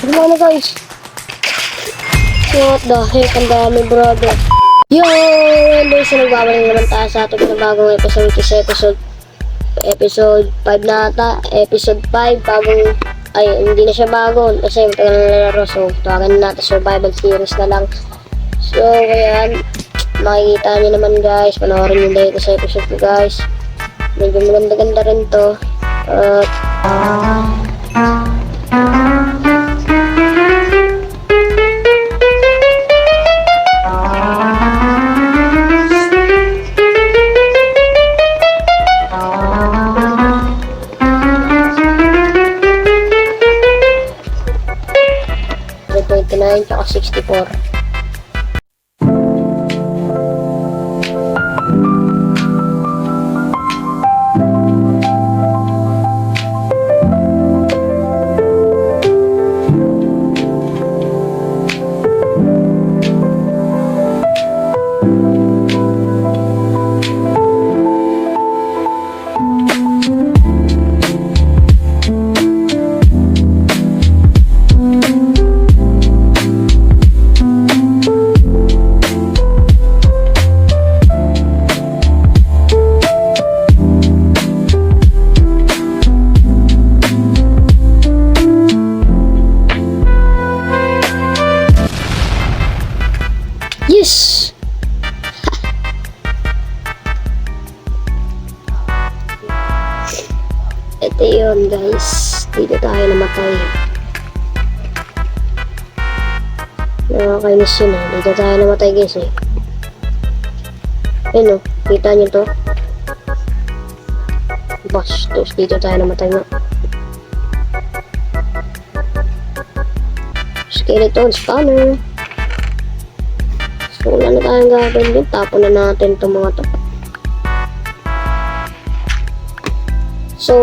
Ano na guys? What the heck? Ang dami brother. Yo! Hindi sa nagbabalik naman tayo sa ating bagong episode. Ito sa episode 5 na ata. Episode 5. Bagong, ay hindi na siya bago. Kasi matagal na nalaro. So tawagan na natin survival series na lang. So kaya makikita nyo naman guys. Panoorin nyo dito sa episode ko guys. Medyo maganda-ganda rin to. Tsaka 64. Yes! Ito yun guys. Dito tayo namatay. Nakakainis yun eh. Dito tayo namatay guys eh. Ayun o. Kita nyo to. Bastos. Dito tayo namatay nga. Skeleton spawner. So, wala na tayong gagawin din. Tapon na natin itong mga to. So,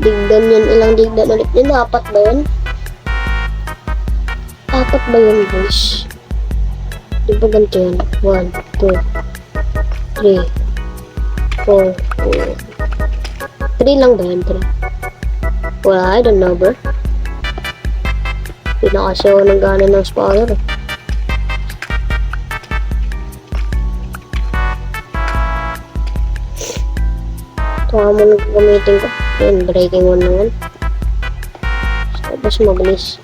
digdan yun. Ilang digdan ulit yun? 4 ba yun? 4 ba yun, boys? Di ba ganito yun? 1, 2, 3, 4, 3 lang ba yun? 3. Well, I don't know, bro. Hindi na kasi ako nang gana ng spawner eh. Ito nga muna gamitin ko. Yun, breaking 1 naman. Tapos mabilis.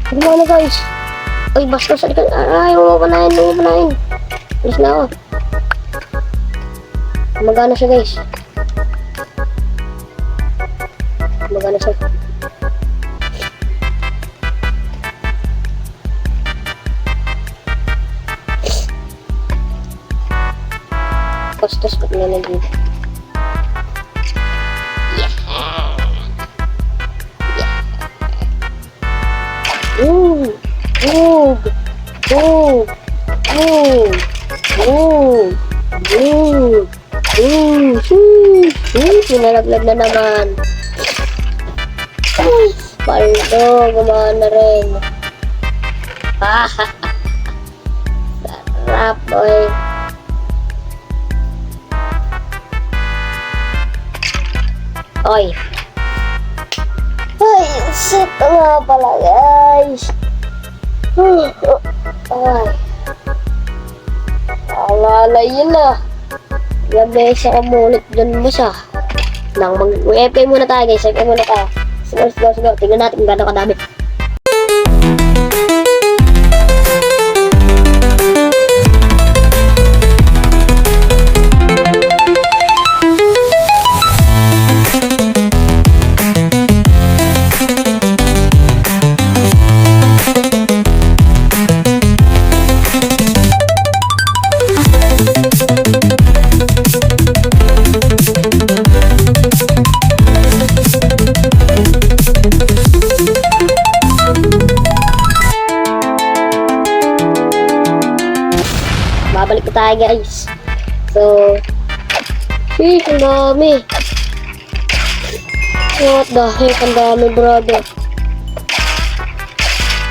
Gumana guys. Uy, bastos. Ay, umapanayin. Alis na ako. Magana siya guys. Magana siya. Bastos ko na nandito. Pinalaglag na naman. Paldo, gumana rin. Sarap, boy. Oy. Ay, shit nga pala, guys. Ay. Alalay yun na. Gabi sa kamulit dyan mo siya. Mag-FK muna tayo guys. FK muna tayo. Sige. Tingnan natin kung gano'n kadami. Babalik na tayo guys. So, ang dami. What the heck, ang dami brother.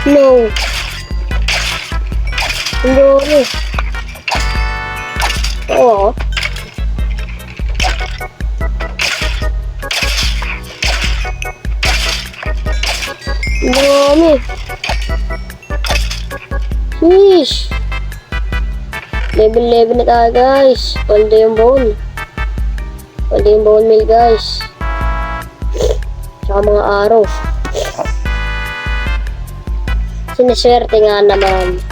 No. Ang dami. Oo. Ang dami. Sheesh. Level 11 na tayo guys. Paldo yung bone. Paldo yung bone meal guys. Tsaka mga araw. Sineswerte nga naman.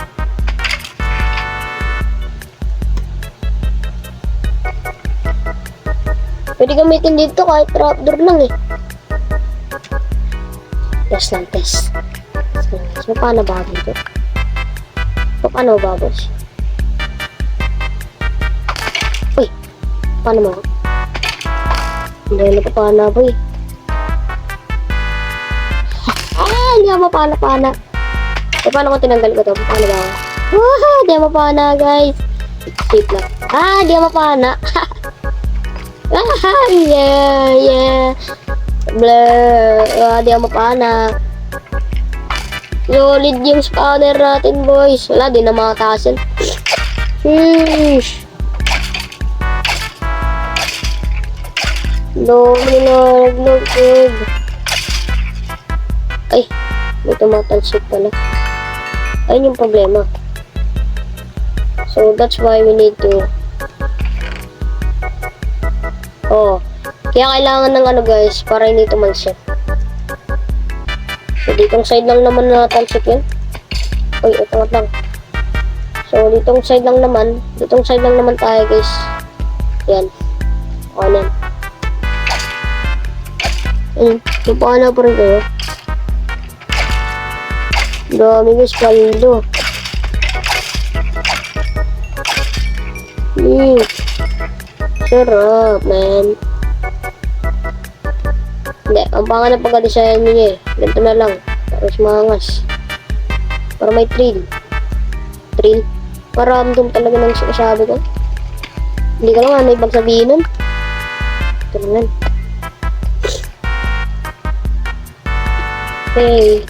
Pwede gamitin dito kahit trapdoor lang eh. Test lang, test. So, paano ba dito? Paano ba boss? Uy, paano mo? Hindi na papana boy. Hindi ako mapana-pana. E paano ko tinanggal ko to? Paano ba ako? Hindi ako mapana guys. Sip lang. Hindi ako mapana. Yeah. Blur. Hindi ako mapana. Solid yung spawner natin boys. Wala din na makatasin. Sheesh. Log. Ay, may tumatalsik pala. Ayun yung problema. So, that's why we need to... kaya kailangan ng ano guys, para hindi tumalsik. So, ditong side lang naman natalsik yun. Uy, utangat lang. So, ditong side lang naman tayo guys. Yan. Kanan. Yung paano pa rin kayo. Dami guys, paldo. Sarap, man. Hindi, ang pangalan pagka-design niya eh. Ganito na lang. Tapos mangas. Para may thrill. Para ramdam talaga ng sinasabi ko. Hindi ka lang may ibang sabihin nun. Ito naman. Hey.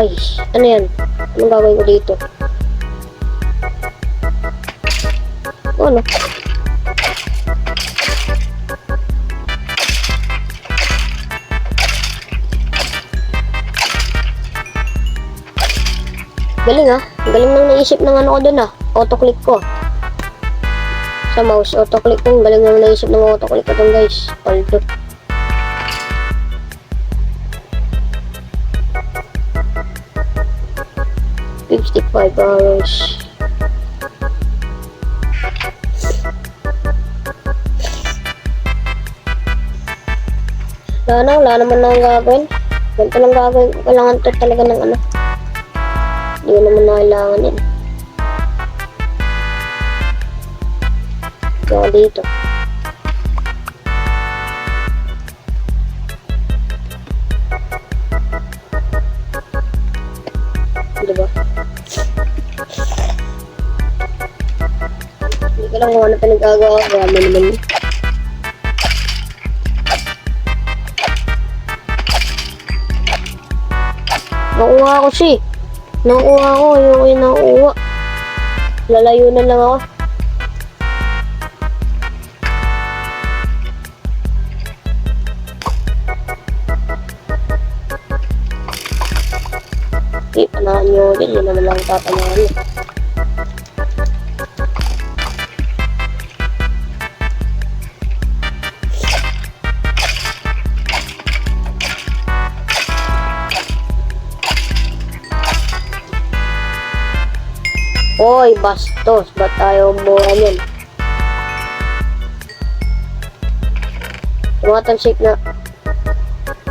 Ay, ano yan? Anong gagawin ko dito? Ano? Galing ah. Galing nang naisip ng ano ko dun ah. Auto-click ko. Sa mouse, auto-click ko. Galing nang naisip ng auto-click ko dun guys. Paldo. 55 hours. Wala naman na gagawin. Ganito lang gagawin. Kailangan to talaga ng ano. Hindi ko naman na kailangan yun. Kaya dito. Diba? Hindi ko lang kung ano pinagagawa. Kaya naman yun. Nakuha ko siya. Nakuha ko. Ayoko yung nakuha. Lalayo na lang ako. Okay, panahan nyo ulit. Yun naman lang tatanahan nyo. Hoy, bastos. Ba't tayo mura niyan? Tumatansik na.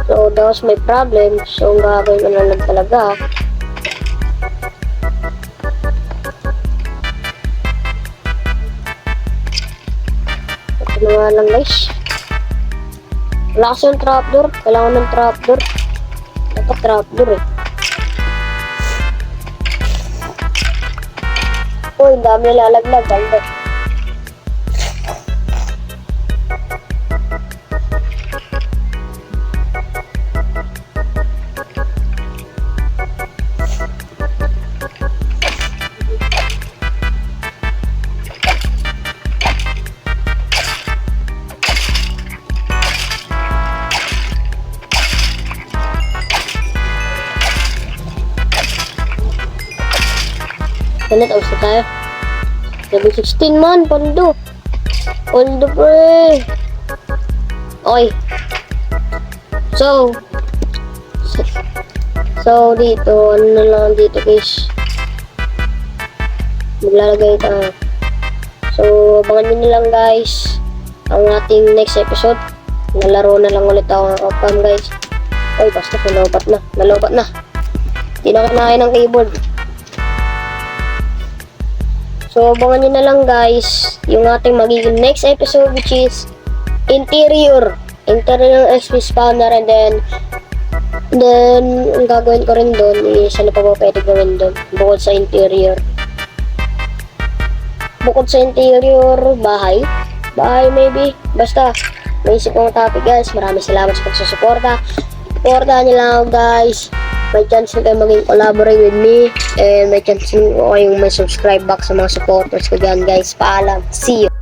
So, that was my problem. So, ang gagawin ko na lang talaga. Ito na nga lang, guys. Wala kasi yung trapdoor. Kailangan ng trapdoor. Dapat trapdoor eh. Uy, dami lalaglag. Ganda. Ano, tapos na tayo. Level 16 man, pondo. Pondo pre. Okay. So, dito, ano na lang dito guys. Maglalagay tayo. So, abangan nyo na lang guys ang ating next episode. Nalaro na lang ulit ako ng Opcam guys. Oy, basta nalobat na. Hindi na kinain ng keyboard. So, abangan nyo na lang guys yung ating magiging next episode, which is interior XP spawner, and then ang gagawin ko rin doon is ano pa ba pwede gawin doon bukod sa interior, bahay maybe, basta may isip kong topic guys. Maraming salamat sa pagsusuporta. Supportahan nyo lang ako guys. May chance na kayo maging collaborate with me, and may chance na kayong may subscribe back sa mga supporters ko dyan guys. Paalam, see you.